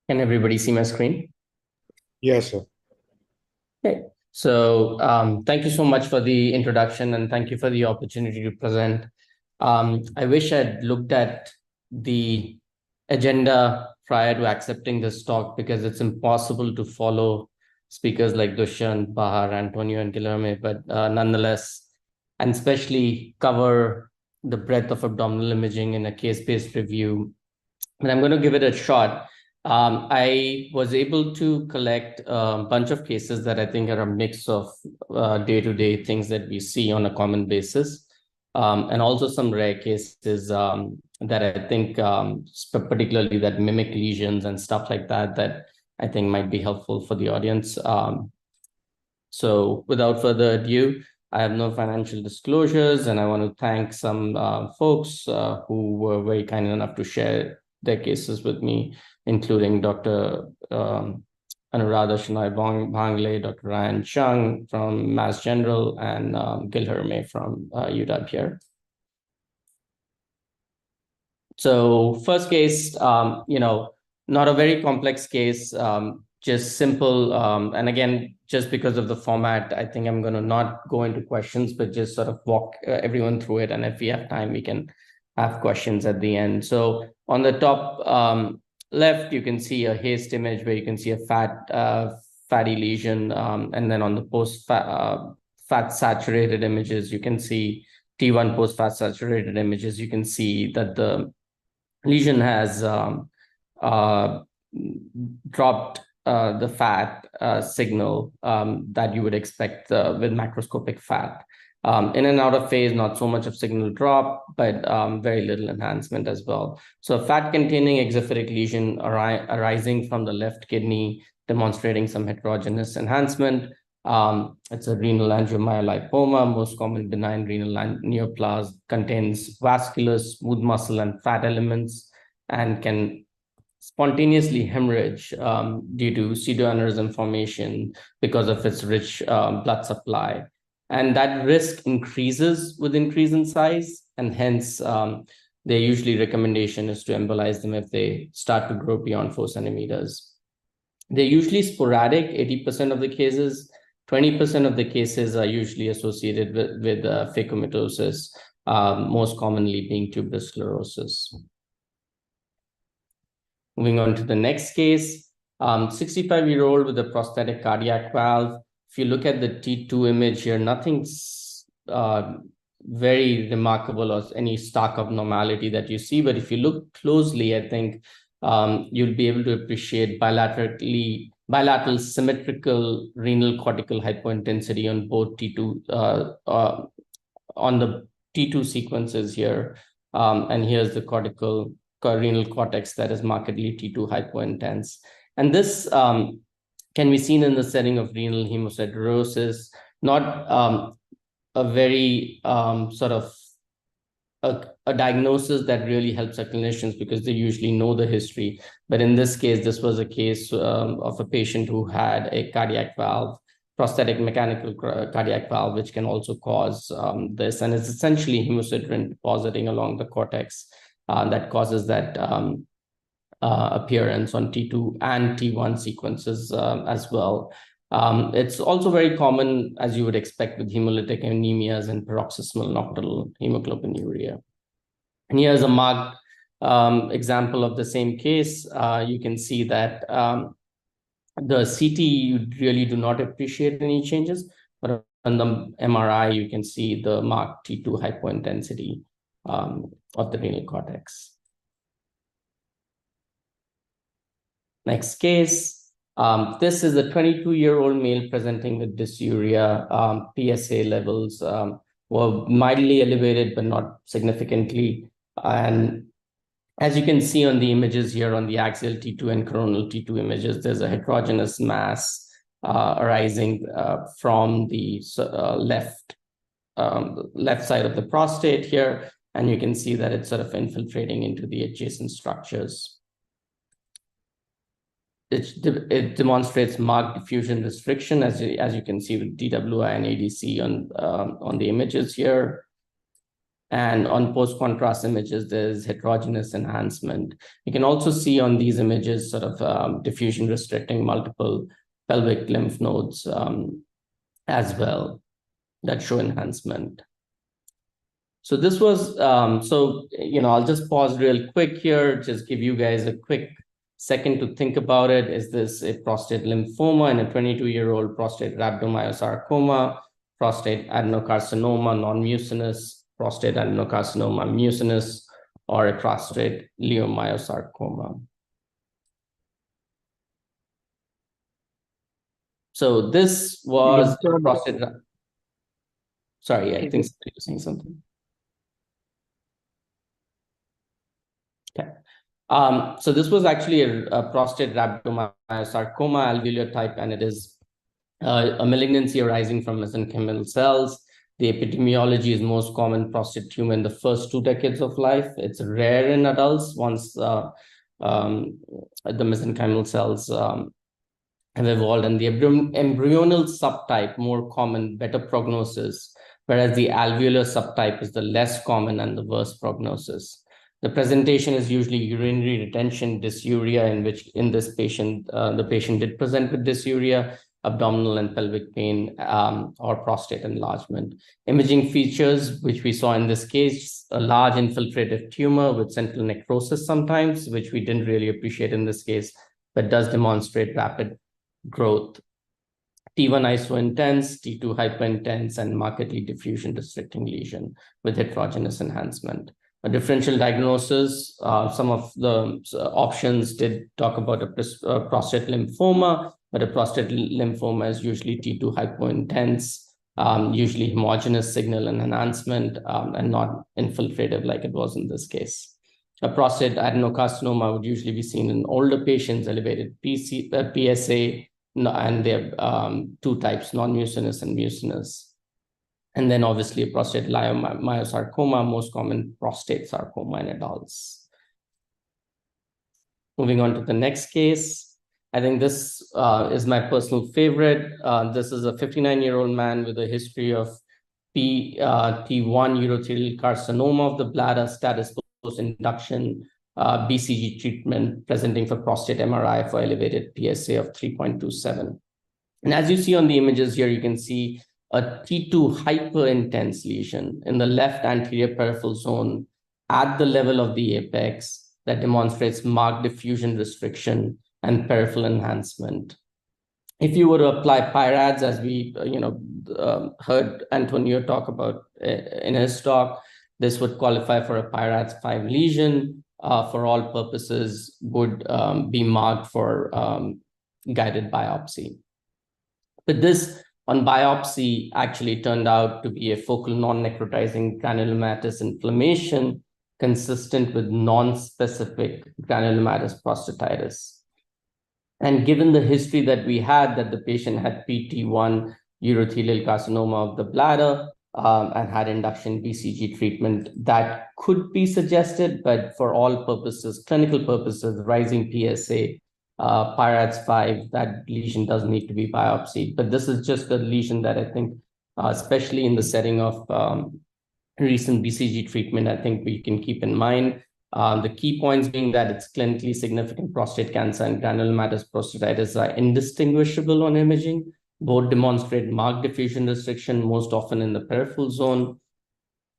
Can everybody see my screen? Yes, sir. Okay. So thank you so much for the introduction and thank you for the opportunity to present. I wish I'd looked at the agenda prior to accepting this talk because it's impossible to follow speakers like Dushyant, Bahar, Antonio, and Guilherme, but nonetheless, and especially cover the breadth of abdominal imaging in a case-based review. But I'm going to give it a shot. I was able to collect a bunch of cases that I think are a mix of day-to-day things that we see on a common basis, and also some rare cases that I think, particularly that mimic lesions and stuff like that, that I think might be helpful for the audience. So without further ado, I have no financial disclosures, and I want to thank some folks who were very kind enough to share their cases with me, including Dr. Anuradha Shenoy Bhangle, Dr. Ryan Chung from Mass General, and Guilherme from UW here. So first case, not a very complex case, just simple. And again, just because of the format, I think I'm going to not go into questions, but just sort of walk everyone through it. And if we have time, we can have questions at the end. So on the top left, you can see a haste image where you can see a fatty lesion. And then on the post-fat saturated images, you can see T1 post-fat saturated images. You can see that the lesion has dropped the fat signal that you would expect with macroscopic fat. In and out of phase, not so much of signal drop, but very little enhancement as well. So a fat-containing exophytic lesion arising from the left kidney, demonstrating some heterogeneous enhancement. It's a renal angiomyolipoma, most common benign renal neoplasm, contains vascular, smooth muscle, and fat elements, and can spontaneously hemorrhage due to pseudoaneurysm formation because of its rich blood supply. And that risk increases with increase in size, and hence their usually recommendation is to embolize them if they start to grow beyond 4 centimeters. They're usually sporadic, 80% of the cases. 20% of the cases are usually associated with phacomatous, most commonly being tuberous sclerosis. Moving on to the next case, 65-year-old with a prosthetic cardiac valve. If you look at the T2 image here, nothing's very remarkable or any stark abnormality that you see. But if you look closely, I think you'll be able to appreciate bilateral symmetrical renal cortical hypointensity on both T2 on the T2 sequences here, and here's the renal cortex that is markedly T2 hypointense, and this can be seen in the setting of renal hemosiderosis, not a very sort of a diagnosis that really helps our clinicians because they usually know the history. But in this case, this was a case of a patient who had a cardiac valve, prosthetic mechanical cardiac valve, which can also cause this. And it's essentially hemosiderin depositing along the cortex that causes that appearance on T2 and T1 sequences as well. It's also very common, as you would expect, with hemolytic anemias and paroxysmal nocturnal hemoglobinuria. And here's a marked example of the same case. You can see that the CT, you really do not appreciate any changes, but on the MRI, you can see the marked T2 hypointensity of the renal cortex. Next case. This is a 22-year-old male presenting with dysuria. PSA levels were mildly elevated, but not significantly. And as you can see on the images here on the axial T2 and coronal T2 images, there's a heterogeneous mass arising from the left side of the prostate here. And you can see that it's sort of infiltrating into the adjacent structures. It demonstrates marked diffusion restriction, as you can see with DWI and ADC on the images here. And on post-contrast images, there's heterogeneous enhancement. You can also see on these images sort of diffusion restricting multiple pelvic lymph nodes as well that show enhancement. So this was, I'll just pause real quick here, just give you guys a quick second to think about it. Is this a prostate lymphoma in a 22-year-old prostate rhabdomyosarcoma, prostate adenocarcinoma non-mucinous, prostate adenocarcinoma mucinous, or a prostate leiomyosarcoma? So this was prostate. Sorry, I think you're saying something. Okay. So this was actually a prostate rhabdomyosarcoma alveolar type, and it is a malignancy arising from mesenchymal cells. The epidemiology is most common prostate tumor in the first 2 decades of life. It's rare in adults once the mesenchymal cells have evolved, and the embryonal subtype more common, better prognosis, whereas the alveolar subtype is the less common and the worst prognosis. The presentation is usually urinary retention, dysuria, in this patient, the patient did present with dysuria, abdominal and pelvic pain, or prostate enlargement. Imaging features, which we saw in this case, a large infiltrative tumor with central necrosis sometimes, which we didn't really appreciate in this case, but does demonstrate rapid growth. T1 iso-intense, T2 hyperintense, and markedly diffusion restricting lesion with heterogeneous enhancement. A differential diagnosis, some of the options did talk about a prostate lymphoma, but a prostate lymphoma is usually T2 hypointense, usually homogeneous signal and enhancement, and not infiltrative like it was in this case. A prostate adenocarcinoma would usually be seen in older patients, elevated PSA, and there are 2 types, non-mucinous and mucinous. And then obviously a prostate leiomyosarcoma, most common prostate sarcoma in adults. Moving on to the next case. I think this is my personal favorite. This is a 59-year-old man with a history of T1 urothelial carcinoma of the bladder, status post-induction, BCG treatment, presenting for prostate MRI for elevated PSA of 3.27. And as you see on the images here, you can see a T2 hyperintense lesion in the left anterior peripheral zone at the level of the apex that demonstrates marked diffusion restriction and peripheral enhancement. If you were to apply PIRADS, as we heard Antonio talk about in his talk, this would qualify for a PIRADS 5 lesion. For all purposes, would be marked for guided biopsy. But this on biopsy actually turned out to be a focal non-necrotizing granulomatous inflammation consistent with non-specific granulomatous prostatitis. And given the history that we had, that the patient had PT1 urothelial carcinoma of the bladder and had induction BCG treatment, that could be suggested, but for all purposes, clinical purposes, rising PSA, PIRADS 5, that lesion does need to be biopsied. But this is just a lesion that I think, especially in the setting of recent BCG treatment, I think we can keep in mind. The key points being that it's clinically significant prostate cancer and granulomatous prostatitis are indistinguishable on imaging. Both demonstrate marked diffusion restriction, most often in the peripheral zone.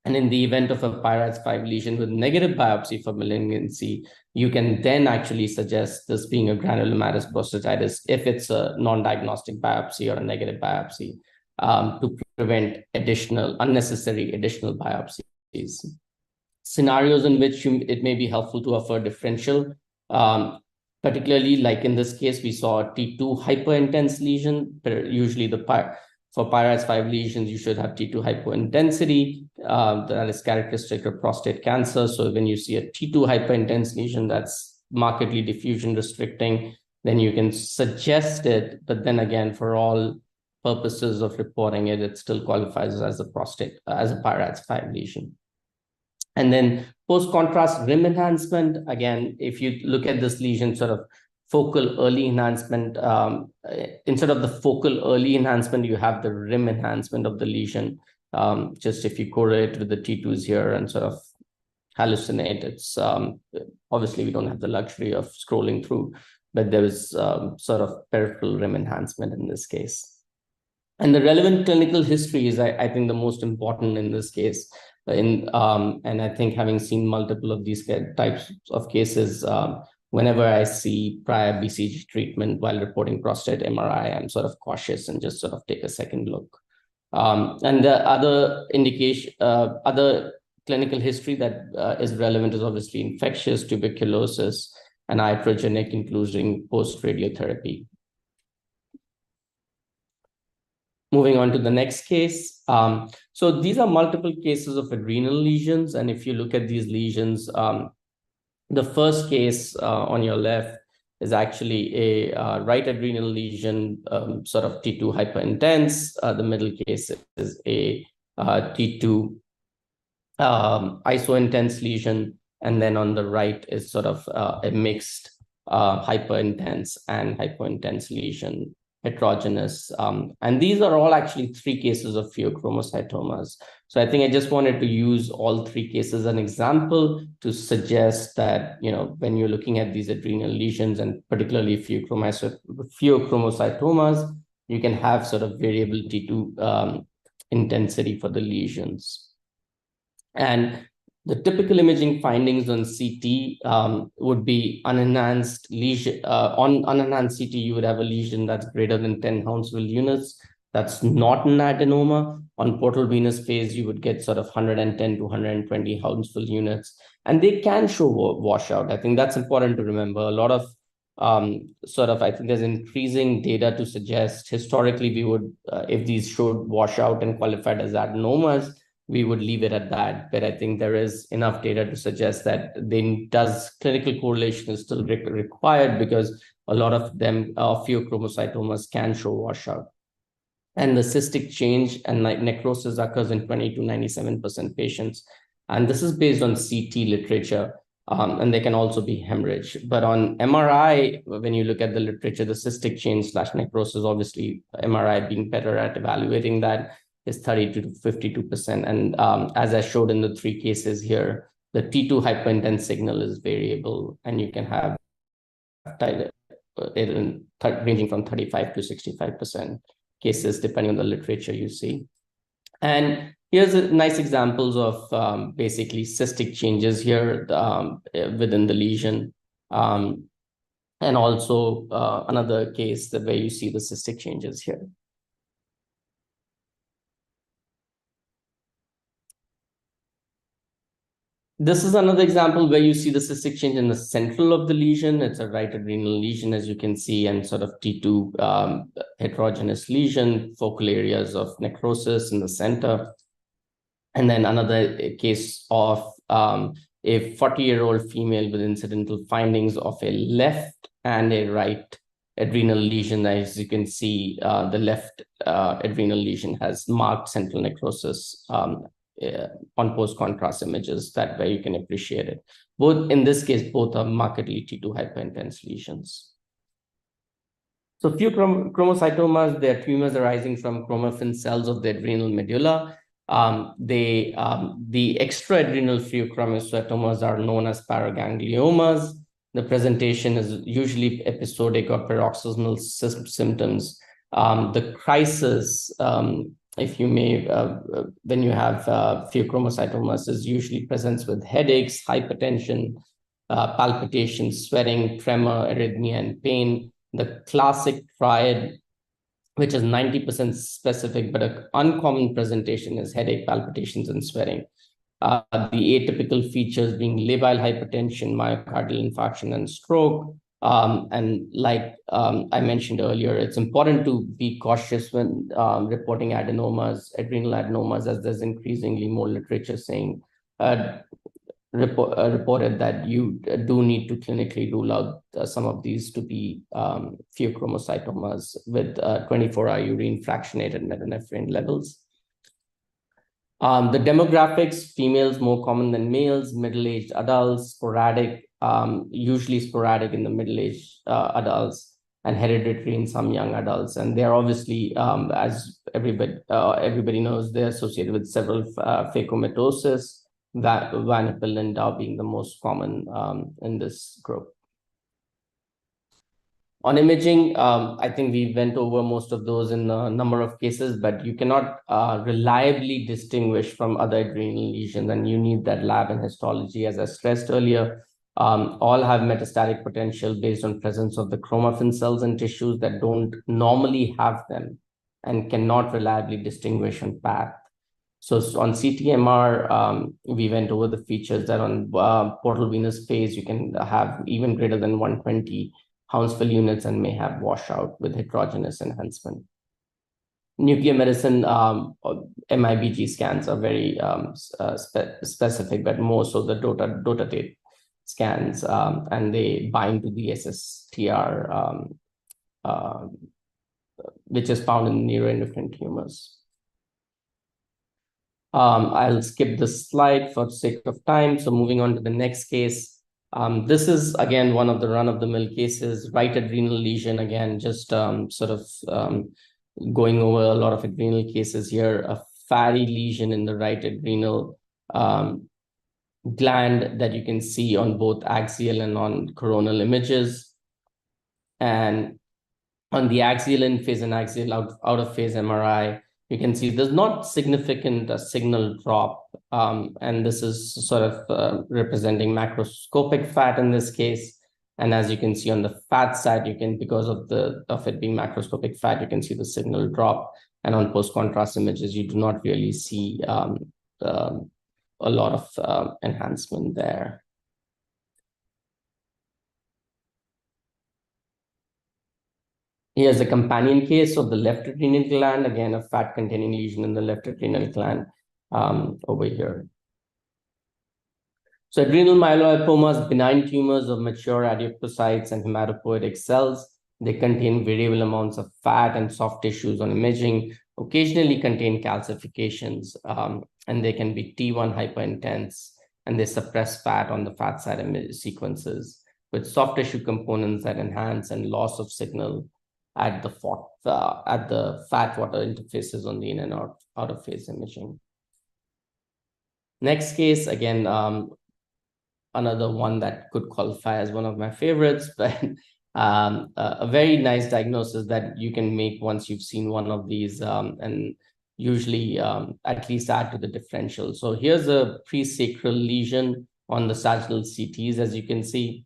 And in the event of a PIRADS 5 lesion with negative biopsy for malignancy, you can then actually suggest this being a granulomatous prostatitis if it's a non-diagnostic biopsy or a negative biopsy to prevent unnecessary additional biopsies. Scenarios in which it may be helpful to offer differential, particularly like in this case, we saw a T2 hyperintense lesion. Usually for PIRADS 5 lesions, you should have T2 hypointensity that is characteristic of prostate cancer. So when you see a T2 hyperintense lesion that's markedly diffusion restricting, then you can suggest it. But then again, for all purposes of reporting it, it still qualifies as a PIRADS 5 lesion. And then post-contrast rim enhancement, again, if you look at this lesion sort of focal early enhancement, instead of the focal early enhancement, you have the rim enhancement of the lesion. just if you correlate with the T2s here and sort of hallucinate, it's obviously we don't have the luxury of scrolling through, but there is sort of peripheral rim enhancement in this case. And the relevant clinical history is, I think, the most important in this case. And I think having seen multiple of these types of cases, whenever I see prior BCG treatment while reporting prostate MRI, I'm sort of cautious and just sort of take a second look. And the other indication, other clinical history that is relevant is obviously infectious tuberculosis and iatrogenic, including post-radiotherapy. Moving on to the next case. So these are multiple cases of adrenal lesions. And if you look at these lesions, the first case on your left is actually a right adrenal lesion, sort of T2 hyperintense. The middle case is a T2 iso-intense lesion. And then on the right is sort of a mixed hyperintense and hypointense lesion, heterogeneous. And these are all actually 3 cases of pheochromocytomas. So I think I just wanted to use all 3 cases as an example to suggest that, when you're looking at these adrenal lesions and particularly pheochromocytomas, you can have sort of variable T2 intensity for the lesions. And the typical imaging findings on CT would be unenhanced lesion. On unenhanced CT, you would have a lesion that's greater than 10 Hounsfield units. That's not an adenoma. On portal venous phase, you would get sort of 110 to 120 Hounsfield units. And they can show washout. I think that's important to remember. A lot of I think there's increasing data to suggest historically we would, if these showed washout and qualified as adenomas, we would leave it at that. But I think there is enough data to suggest that clinical correlation is still required because a lot of them, pheochromocytomas, can show washout. And the cystic change and necrosis occurs in 20 to 97% patients. And this is based on CT literature. And they can also be hemorrhage. But on MRI, when you look at the literature, the cystic change / necrosis, obviously MRI being better at evaluating that, is 32 to 52%. And as I showed in the 3 cases here, the T2 hyperintense signal is variable, and you can have ranging from 35 to 65% cases, depending on the literature you see. And here's nice examples of basically cystic changes here within the lesion. And also another case where you see the cystic changes here. This is another example where you see the cystic change in the central of the lesion. It's a right adrenal lesion, as you can see, and sort of T2 heterogeneous lesion, focal areas of necrosis in the center. And then another case of a 40-year-old female with incidental findings of a left and a right adrenal lesion. As you can see, the left adrenal lesion has marked central necrosis on post-contrast images. That way you can appreciate it. Both, in this case, both are markedly T2 hyperintense lesions. So pheochromocytomas, they're tumors arising from chromaffin cells of the adrenal medulla. The extraadrenal pheochromocytomas are known as paragangliomas. The presentation is usually episodic or paroxysmal symptoms. The crisis, if you may, when you have pheochromocytomas, is usually presents with headaches, hypertension, palpitations, sweating, tremor, arrhythmia, and pain. The classic triad, which is 90% specific, but an uncommon presentation, is headache, palpitations, and sweating. The atypical features being labile hypertension, myocardial infarction, and stroke. And like I mentioned earlier, it's important to be cautious when reporting adenomas, adrenal adenomas, as there's increasingly more literature saying reported that you do need to clinically rule out some of these to be pheochromocytomas with 24-hour urine fractionated metanephrine levels. The demographics: females more common than males, middle-aged adults, sporadic, usually sporadic in the middle-aged adults. and hereditary in some young adults. And they're obviously, as everybody knows, they're associated with several phacomatoses, Vanapil and Dow being the most common in this group. On imaging, I think we went over most of those in a number of cases, but you cannot reliably distinguish from other adrenal lesions, and you need that lab and histology. As I stressed earlier, all have metastatic potential based on presence of the chromaffin cells and tissues that don't normally have them and cannot reliably distinguish on path. So on CTMR, we went over the features that on portal venous phase, you can have even greater than 120 Hounsfield units and may have washout with heterogeneous enhancement. Nuclear medicine MIBG scans are very specific, but more so the dotatate scans, and they bind to the SSTR, which is found in neuroendocrine tumors. I'll skip this slide for sake of time. So moving on to the next case. This is, again, one of the run-of-the-mill cases, right adrenal lesion, again, just sort of going over a lot of adrenal cases here, a fatty lesion in the right adrenal gland that you can see on both axial and on coronal images. And on the axial in-phase and axial out-of-phase MRI, you can see there's not significant signal drop. And this is sort of representing macroscopic fat in this case. And as you can see on the fat side, you can, because of it being macroscopic fat, you can see the signal drop. And on post-contrast images, you do not really see a lot of enhancement there. Here's a companion case of the left adrenal gland, again, a fat-containing lesion in the left adrenal gland over here. So adrenal myelolipomas, benign tumors of mature adipocytes and hematopoietic cells. They contain variable amounts of fat and soft tissues on imaging, occasionally contain calcifications, and they can be T1 hyperintense, and they suppress fat on the fat side image sequences with soft tissue components that enhance and loss of signal at the fat-water interfaces on the in and out of phase imaging. Next case, again, another one that could qualify as one of my favorites, but a very nice diagnosis that you can make once you've seen one of these, and usually at least add to the differential. So here's a pre-sacral lesion on the sagittal CTs, as you can see,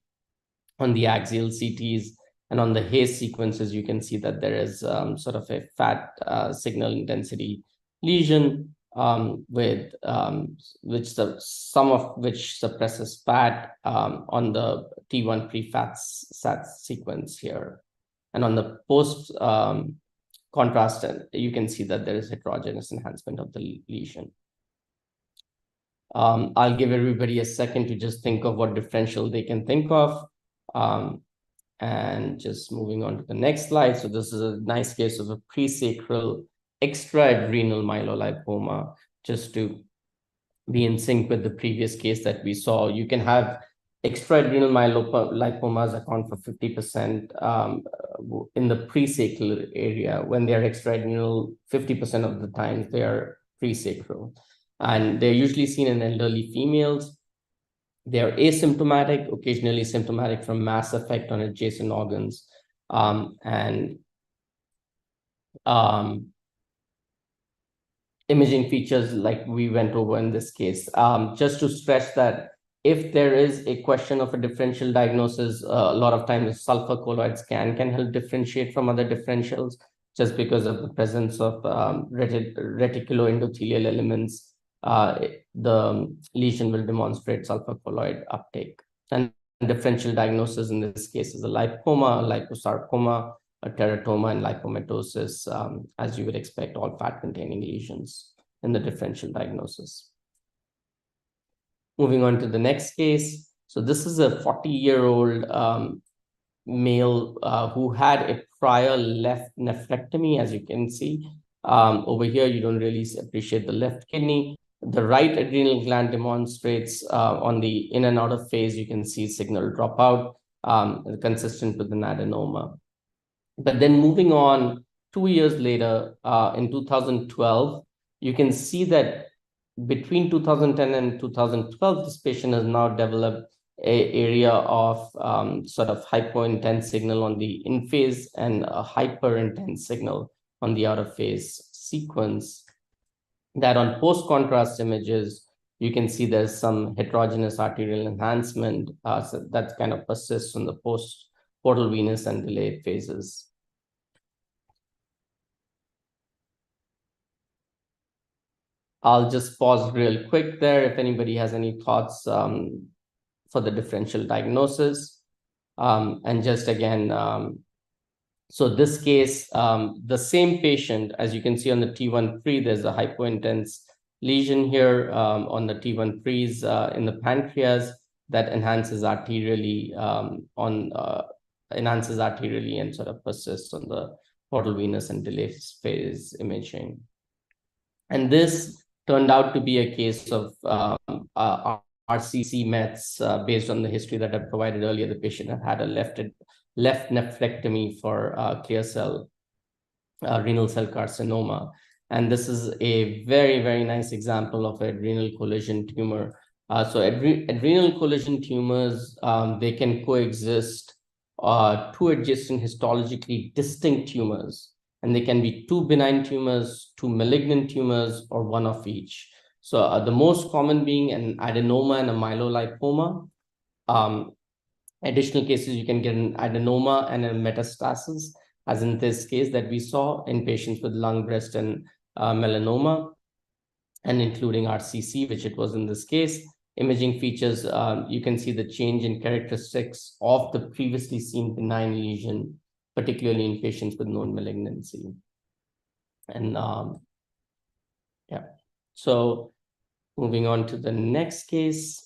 on the axial CTs. And on the Hayes sequences, you can see that there is sort of a fat signal intensity lesion with some of which suppresses fat on the T1 pre-fat sequence here. And on the post contrast, you can see that there is heterogeneous enhancement of the lesion. I'll give everybody a second to just think of what differential they can think of. And just moving on to the next slide. So this is a nice case of a pre-sacral extra-adrenal myelolipoma, just to be in sync with the previous case that we saw. You can have extra-adrenal myelolipomas account for 50% in the pre-sacral area. When they're extra-adrenal, 50% of the time they are pre-sacral. And they're usually seen in elderly females. They are asymptomatic, occasionally symptomatic from mass effect on adjacent organs. Imaging features like we went over in this case. Just to stress that if there is a question of a differential diagnosis, a lot of times sulfur colloid scan can help differentiate from other differentials just because of the presence of reticuloendothelial elements. The lesion will demonstrate sulfur colloid uptake. And differential diagnosis in this case is a lipoma, a liposarcoma, a teratoma, and lipomatosis, as you would expect, all fat-containing lesions in the differential diagnosis. Moving on to the next case. So this is a 40-year-old male who had a prior left nephrectomy, as you can see. Over here, you don't really appreciate the left kidney. The right adrenal gland demonstrates on the in and out of phase, you can see signal dropout, consistent with an adenoma. But then moving on 2 years later, in 2012, you can see that between 2010 and 2012, this patient has now developed a area of sort of hypo-intense signal on the in-phase and a hyper-intense signal on the out-of-phase sequence, that on post-contrast images, you can see there's some heterogeneous arterial enhancement so that kind of persists on the post-portal venous and delayed phases. I'll just pause real quick there if anybody has any thoughts for the differential diagnosis. And just again, so this case, the same patient, as you can see on the T1 pre, there's a hypointense lesion here on the T1 pre's in the pancreas that enhances arterially and sort of persists on the portal venous and delayed phase imaging. And this turned out to be a case of RCC Mets based on the history that I provided earlier. The patient had a left nephrectomy for clear cell renal cell carcinoma. And this is a very, very nice example of adrenal collision tumor. So adrenal collision tumors, they can coexist two adjacent histologically distinct tumors. And they can be two benign tumors, two malignant tumors, or one of each. So the most common being an adenoma and a myelolipoma. Additional cases, you can get an adenoma and a metastasis, as in this case that we saw in patients with lung, breast, and melanoma, and including RCC, which it was in this case. Imaging features, you can see the change in characteristics of the previously seen benign lesion, particularly in patients with known malignancy. And yeah, so moving on to the next case,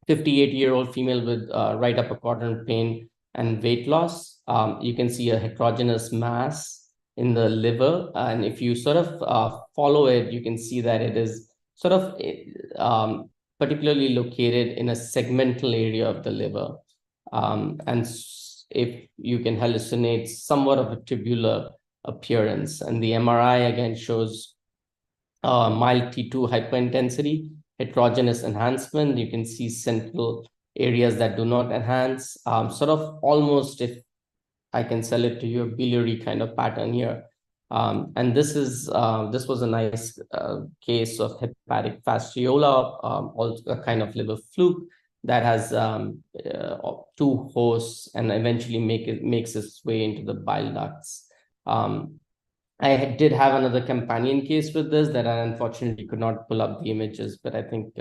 58-year-old female with right upper quadrant pain and weight loss. You can see a heterogeneous mass in the liver. And if you sort of follow it, you can see that it is sort of particularly located in a segmental area of the liver. And if you can hallucinate somewhat of a tubular appearance. And the MRI again shows mild T2 hyperintensity, heterogeneous enhancement. You can see central areas that do not enhance, sort of almost, if I can sell it to you, a biliary kind of pattern here. And this was a nice case of hepatic fasciola, also a kind of liver fluke that has two hosts and eventually makes its way into the bile ducts. I did have another companion case with this that I unfortunately could not pull up the images, but I think,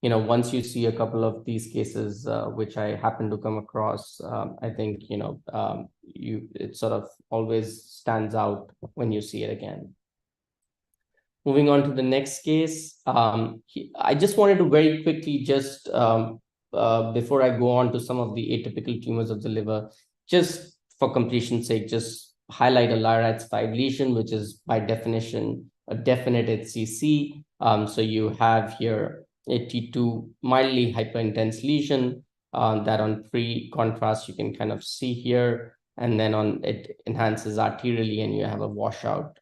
once you see a couple of these cases, which I happen to come across, I think, it sort of always stands out when you see it again. Moving on to the next case, I just wanted to very quickly just, before I go on to some of the atypical tumors of the liver, just for completion's sake, just highlight a Leyrat's 5 lesion, which is by definition a definite HCC. So you have here a T2 mildly hyperintense lesion that on pre-contrast you can kind of see here, and then on it enhances arterially and you have a washout.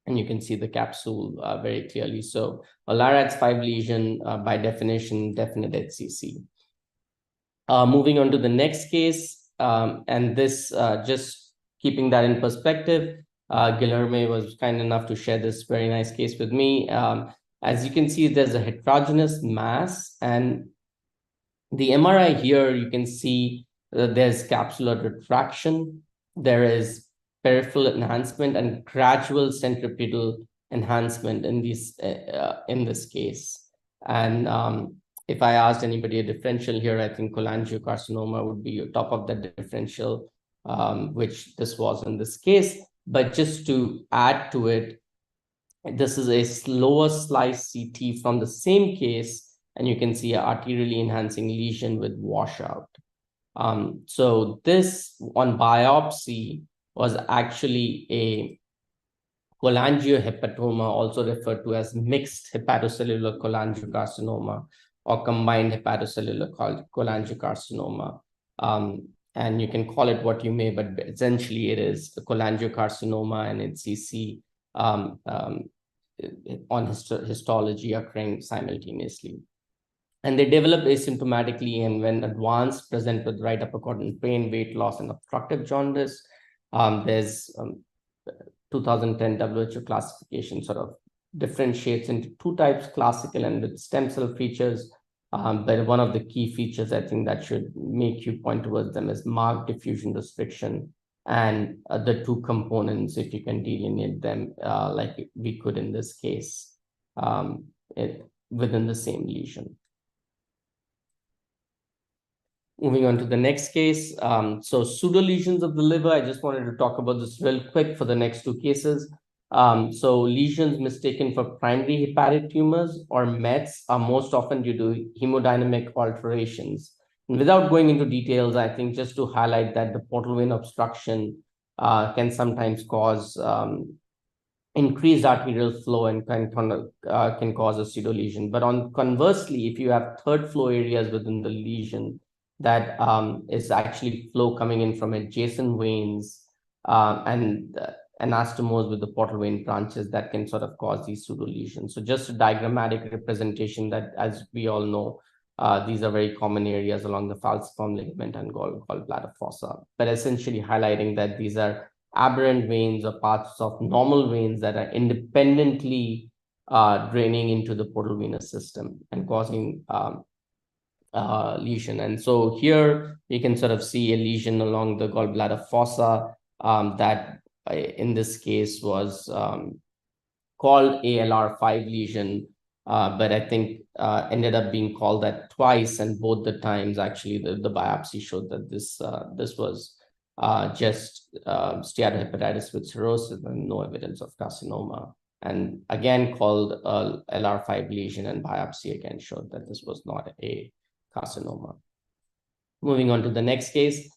And you can see the capsule very clearly. So a Leyrat's 5 lesion, by definition, definite HCC. Moving on to the next case, and this just keeping that in perspective, Guilherme was kind enough to share this very nice case with me. As you can see, there's a heterogeneous mass, and the MRI here, you can see that there's capsular retraction, there is peripheral enhancement and gradual centripetal enhancement in this case. And if I asked anybody a differential here, I think cholangiocarcinoma would be top of the differential, which this was in this case. But just to add to it, this is a slower slice CT from the same case, and you can see an arterially enhancing lesion with washout. So this on biopsy was actually a cholangiohepatoma, also referred to as mixed hepatocellular cholangiocarcinoma or combined hepatocellular cholangiocarcinoma. and you can call it what you may, but essentially it is a cholangiocarcinoma and HCC on histology occurring simultaneously. And they develop asymptomatically, and when advanced, present with right upper quadrant pain, weight loss, and obstructive jaundice. There's 2010 WHO classification sort of differentiates into two types, classical and with stem cell features. But one of the key features I think that should make you point towards them is marked diffusion restriction, and the two components, if you can delineate them like we could in this case, within the same lesion. Moving on to the next case. So pseudo-lesions of the liver, I just wanted to talk about this real quick for the next two cases. So lesions mistaken for primary hepatic tumors or METs are most often due to hemodynamic alterations. And without going into details, I think just to highlight that the portal vein obstruction can sometimes cause increased arterial flow and can cause a pseudo-lesion. But conversely, if you have third flow areas within the lesion, that is actually flow coming in from adjacent veins and anastomose with the portal vein branches that can sort of cause these pseudo lesions. So just a diagrammatic representation that, as we all know, these are very common areas along the falciform ligament and gallbladder fossa, but essentially highlighting that these are aberrant veins or parts of normal veins that are independently draining into the portal venous system and causing lesion. And so here you can sort of see a lesion along the gallbladder fossa that in this case was called ALR5 lesion, but I think ended up being called that twice, and both the times actually the biopsy showed that this was just steatohepatitis with cirrhosis and no evidence of carcinoma. And again called LR5 lesion, and biopsy again showed that this was not a carcinoma. Moving on to the next case,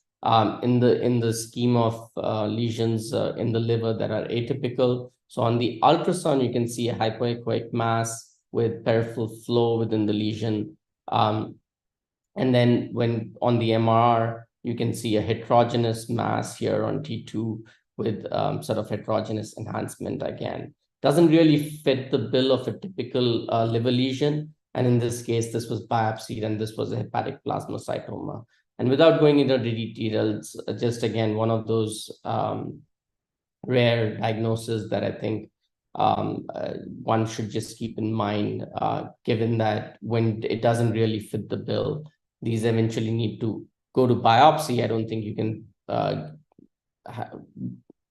in the scheme of lesions in the liver that are atypical. So on the ultrasound, you can see a hypoechoic mass with peripheral flow within the lesion. And then when on the MRI, you can see a heterogeneous mass here on T2 with sort of heterogeneous enhancement again. Doesn't really fit the bill of a typical liver lesion. And in this case, this was biopsied, and this was a hepatic plasmacytoma. And without going into the details, just again, one of those rare diagnoses that I think one should just keep in mind, given that when it doesn't really fit the bill, these eventually need to go to biopsy. I don't think you can,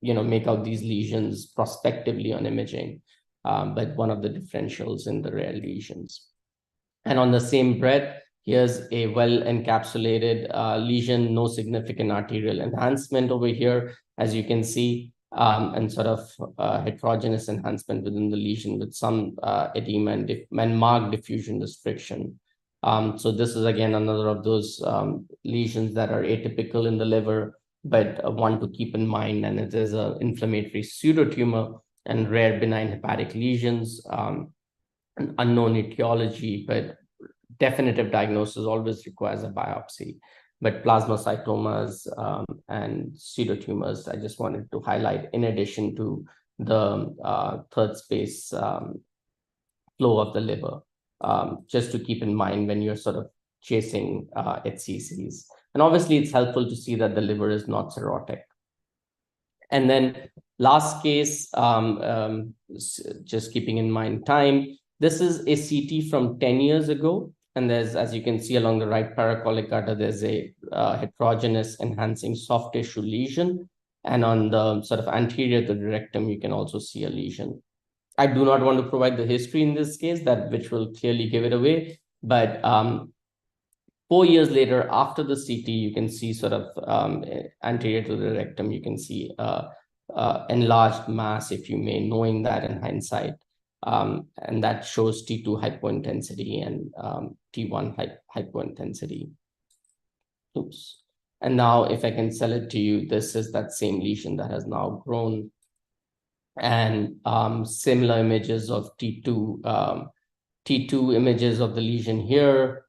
make out these lesions prospectively on imaging, but one of the differentials in the rare lesions. And on the same breath, here's a well-encapsulated lesion, no significant arterial enhancement over here, as you can see, and sort of heterogeneous enhancement within the lesion with some edema and marked diffusion restriction. So this is, again, another of those lesions that are atypical in the liver, but one to keep in mind, and it is an inflammatory pseudotumor and rare benign hepatic lesions. An unknown etiology, but definitive diagnosis always requires a biopsy. But plasmacytomas and pseudotumors, I just wanted to highlight in addition to the third space flow of the liver, just to keep in mind when you're sort of chasing HCCs. And obviously, it's helpful to see that the liver is not cirrhotic. And then last case, just keeping in mind time, this is a CT from 10 years ago. And there's, as you can see along the right paracolic gutter, there's a heterogeneous enhancing soft tissue lesion. And on the sort of anterior to the rectum, you can also see a lesion. I do not want to provide the history in this case, which will clearly give it away. But 4 years later, after the CT, you can see sort of anterior to the rectum, you can see enlarged mass, if you may, knowing that in hindsight. And that shows T2 hypointensity and T1 hypointensity. Oops. And now if I can sell it to you, this is that same lesion that has now grown. And similar images of T2 images of the lesion here,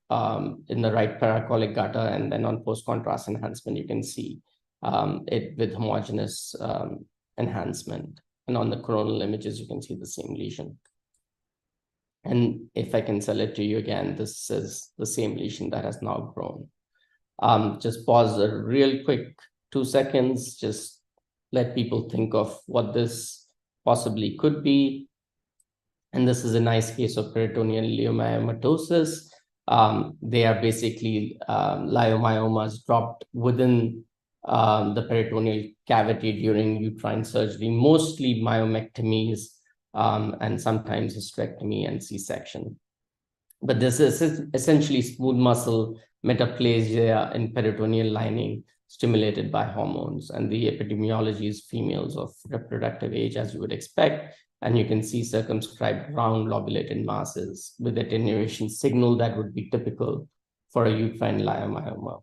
in the right paracolic gutter, and then on post-contrast enhancement, you can see it with homogeneous enhancement. And on the coronal images, you can see the same lesion. And if I can sell it to you again, this is the same lesion that has now grown. Just pause a real quick 2 seconds, just let people think of what this possibly could be. And this is a nice case of peritoneal leiomyomatosis. They are basically leiomyomas dropped within the peritoneal cavity during uterine surgery, mostly myomectomies, and sometimes hysterectomy and C-section. But this is essentially smooth muscle metaplasia in peritoneal lining stimulated by hormones. And the epidemiology is females of reproductive age, as you would expect. And you can see circumscribed round lobulated masses with attenuation signal that would be typical for a uterine leiomyoma.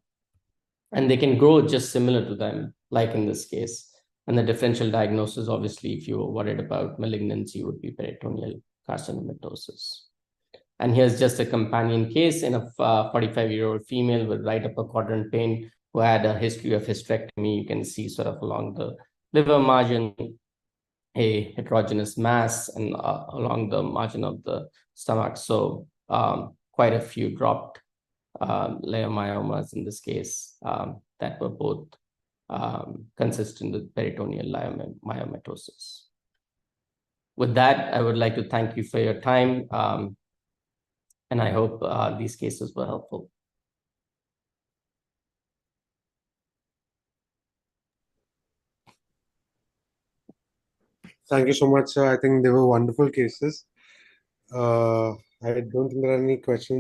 And they can grow just similar to them, like in this case. And the differential diagnosis, obviously, if you were worried about malignancy, would be peritoneal carcinomatosis. And here's just a companion case in a 45-year-old female with right upper quadrant pain who had a history of hysterectomy. You can see sort of along the liver margin, a heterogeneous mass, and along the margin of the stomach. So quite a few dropped leiomyomas in this case that were both consistent with peritoneal leiomyomatosis. With that, I would like to thank you for your time. And I hope these cases were helpful. Thank you so much, sir. I think they were wonderful cases. I don't think there are any questions.